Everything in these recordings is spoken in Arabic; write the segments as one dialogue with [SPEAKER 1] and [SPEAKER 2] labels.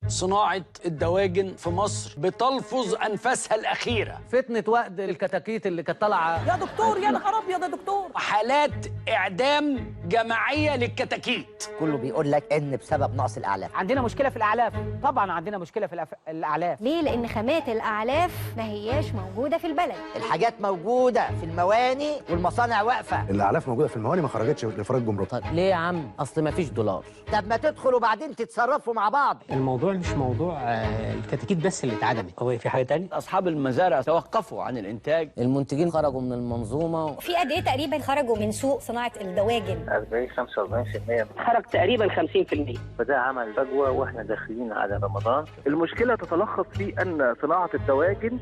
[SPEAKER 1] صناعة الدواجن في مصر بتلفظ أنفاسها الأخيرة.
[SPEAKER 2] فتنة وقت الكتاكيت اللي كانت طالعة.
[SPEAKER 3] يا دكتور يا نهار ابيض يا دكتور.
[SPEAKER 1] حالات إعدام جماعية للكتاكيت.
[SPEAKER 4] كله بيقول لك ان بسبب نقص الاعلاف.
[SPEAKER 3] عندنا مشكله في الاعلاف، طبعا عندنا مشكله في الاعلاف.
[SPEAKER 5] ليه؟ لان خامات الاعلاف ما هياش موجوده في البلد.
[SPEAKER 4] الحاجات موجوده في المواني والمصانع واقفه.
[SPEAKER 6] الاعلاف موجوده في المواني ما خرجتش لافراج جمرك.
[SPEAKER 2] طب ليه يا عم؟ اصل ما فيش دولار.
[SPEAKER 4] طب ما تدخلوا وبعدين تتصرفوا مع بعض.
[SPEAKER 7] الموضوع مش موضوع الكتاكيت بس اللي اتعدمت، هو في حاجه تانية.
[SPEAKER 8] اصحاب المزارع توقفوا عن الانتاج،
[SPEAKER 2] المنتجين خرجوا من المنظومه.
[SPEAKER 5] في قد ايه تقريبا خرجوا من سوق صناعه الدواجن؟
[SPEAKER 9] 40-45%.
[SPEAKER 3] خرج تقريبا 50%.
[SPEAKER 9] فده عمل فجوه واحنا داخلين على رمضان. المشكله تتلخص في ان صناعه الدواجن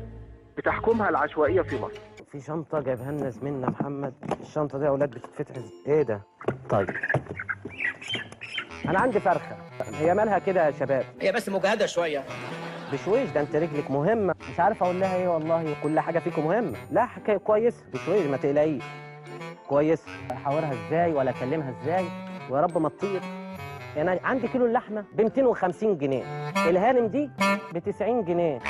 [SPEAKER 9] بتحكمها العشوائيه في مصر.
[SPEAKER 2] في شنطه جايبها لنا زميلنا محمد، الشنطه دي يا اولاد بتتفتح ايه ده؟ طيب انا عندي فرخه، هي مالها كده يا شباب؟
[SPEAKER 8] هي بس مجهده شويه.
[SPEAKER 2] بشويش ده انت رجلك مهمه، مش عارف اقول لها ايه والله، كل حاجه فيكم مهمه. لا حكايه كويسه بشويش ما تقلقيش. كويسه. احاورها ازاي ولا اكلمها ازاي ويا رب ما تطير. يعني عندي كيلو اللحمه ب 250 جنيه، الهانم دي ب 90 جنيه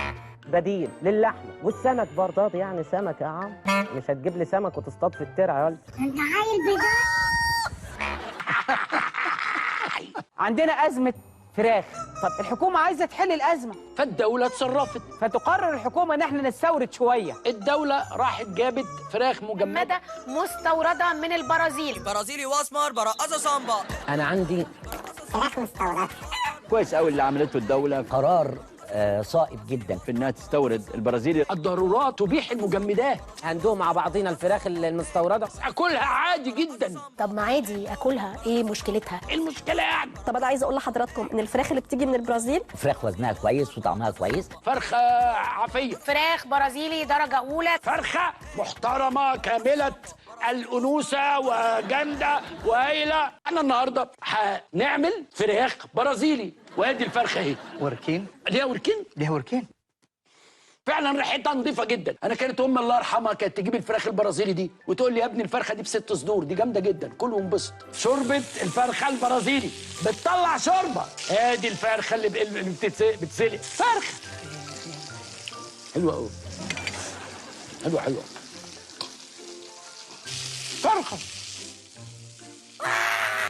[SPEAKER 2] بديل للحمه، والسمك برضه يعني سمك يا عم، مش هتجيب لي سمك وتصطاد في الترعه يا ولد.
[SPEAKER 5] انت عايل بجد؟
[SPEAKER 3] عندنا ازمه فراخ، طب الحكومه عايزه تحل الازمه،
[SPEAKER 1] فالدولة اتصرفت،
[SPEAKER 3] فتقرر الحكومه ان احنا نستورد شويه.
[SPEAKER 1] الدولة راحت جابت فراخ مجمدة
[SPEAKER 10] مستوردة من البرازيل.
[SPEAKER 8] برازيلي واسمر برقصة سامبا.
[SPEAKER 2] انا عندي
[SPEAKER 5] فراخ مستورده.
[SPEAKER 8] كويس قوي اللي عملته الدوله
[SPEAKER 4] قرار صائب جدا
[SPEAKER 8] في انها تستورد البرازيلي.
[SPEAKER 1] الضرورات تبيح المجمدات.
[SPEAKER 2] هندوه مع بعضينا الفراخ المستورده.
[SPEAKER 1] أكلها عادي جدا.
[SPEAKER 10] طب ما عادي اكلها، ايه مشكلتها؟
[SPEAKER 1] المشكلة يعني
[SPEAKER 10] طب انا عايزه اقول لحضراتكم ان الفراخ اللي بتيجي من البرازيل
[SPEAKER 4] فراخ وزنها كويس وطعمها كويس.
[SPEAKER 1] فرخة عافية،
[SPEAKER 10] فراخ برازيلي درجه اولى،
[SPEAKER 1] فرخة محترمة كاملة الأنوثة وجامدة وهايلة. أنا النهاردة هنعمل فراخ برازيلي، وادي الفرخة اهي.
[SPEAKER 8] وركين.
[SPEAKER 1] ليها وركين؟
[SPEAKER 8] ليها وركين
[SPEAKER 1] فعلا ريحتها نظيفه جدا. انا كانت امي الله يرحمها كانت تجيب الفراخ البرازيلي دي وتقول لي يا ابني الفرخه دي ب6 صدور، دي جامده جدا، كل وانبسط. شوربه الفرخه البرازيلي بتطلع شوربه. ادي الفرخه اللي بتسلق فرخه حلوه قوي، حلوه فرخه.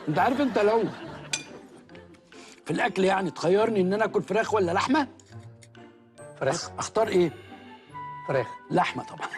[SPEAKER 1] انت عارف انت لو في الاكل يعني تخيرني ان انا اكل فراخ ولا لحمه؟
[SPEAKER 8] فراخ.
[SPEAKER 1] اختار ايه؟
[SPEAKER 8] فراخ.
[SPEAKER 1] لحمه طبعا.